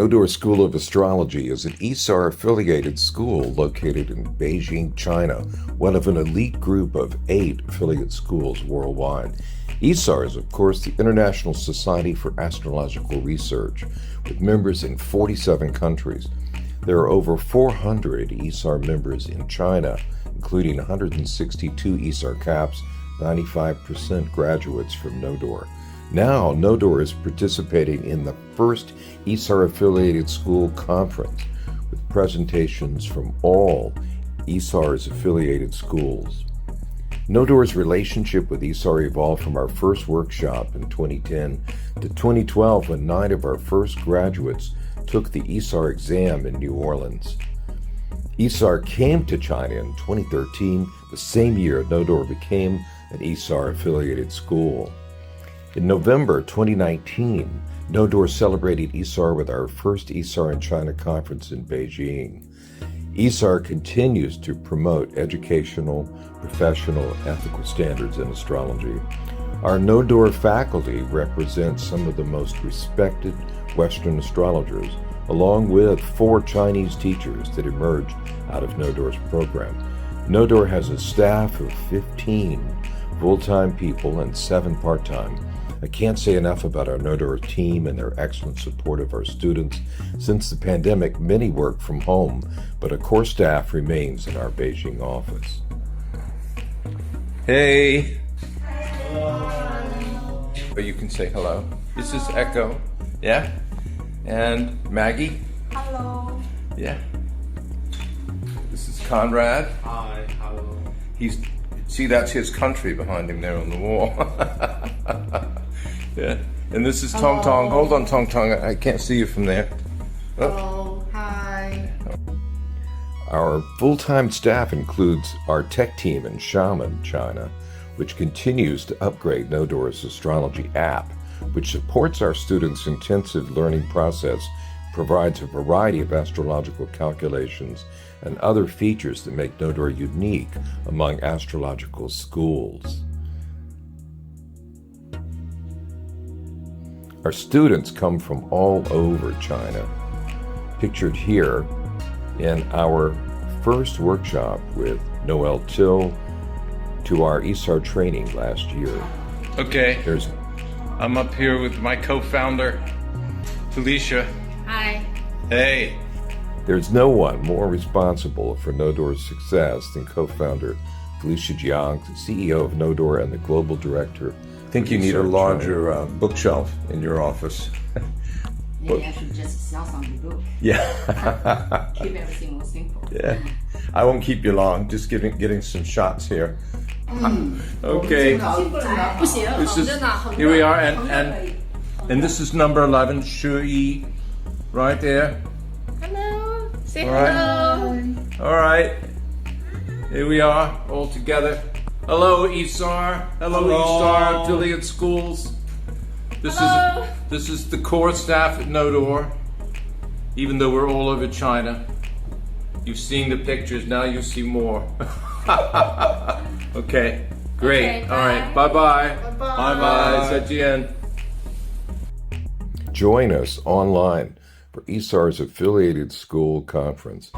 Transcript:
Nodoor School of Astrology is an ISAR-affiliated school located in Beijing, China, one of an elite group of 8 affiliate schools worldwide. ISAR is, of course, the International Society for Astrological Research, with members in 47 countries. There are over 400 ISAR members in China, including 162 ISAR caps, 95% graduates from Nodoor. Now, Nodoor is participating in the first ISAR-affiliated school conference with presentations from all ISAR's affiliated schools. Nodoor's relationship with ISAR evolved from our first workshop in 2010 to 2012 when 9 of our first graduates took the ISAR exam in New Orleans. ISAR came to China in 2013, the same year Nodoor became an ISAR-affiliated school. In November 2019, Nodoor celebrated ISAR with our first ISAR in China conference in Beijing. ISAR continues to promote educational, professional, ethical standards in astrology. Our Nodoor faculty represents some of the most respected Western astrologers, along with 4 Chinese teachers that emerged out of Nodoor's program. Nodoor has a staff of 15 full-time people and 7 part-time. I can't say enough about our Nodoor team and their excellent support of our students. Since the pandemic, many work from home, but a core staff remains in our Beijing office. Hey! Hello! But you can say hello. This is Echo. Yeah? And Maggie? Hello. Yeah. This is Conrad. Hi, hello. See, that's his country behind him there on the wall. Yeah. And this is Tong Tong. Hold on, Tong Tong. I can't see you from there. Oh. Hello. Hi. Our full-time staff includes our tech team in Xiamen, China, which continues to upgrade Nodoor's astrology app, which supports our students' intensive learning process, provides a variety of astrological calculations and other features that make Nodoor unique among astrological schools. Our students come from all over China, pictured here in our first workshop with Noel Till to our ISAR training last year. Okay. I'm up here with my co-founder, Felicia. Hi. Hey. There's no one more responsible for Nodoor's success than co-founder Felicia Jiang, CEO of Nodoor and the global director. I think you need a larger bookshelf in your office. Maybe I should just sell some book. Yeah. Keep everything more simple. Yeah. I won't keep you long. Just getting some shots here. Okay. Here we are, and this is number 11, Shui, right there. Hello. Say All right. hello. All right. Here we are, all together. Hello, ISAR. Hello, ISAR affiliate schools. This is the core staff at Nodoor. Even though we're all over China, you've seen the pictures. Now you see more. Okay, great. Okay, all right, bye-bye. Bye-bye. 再见. Join us online for ISAR's affiliated school conference.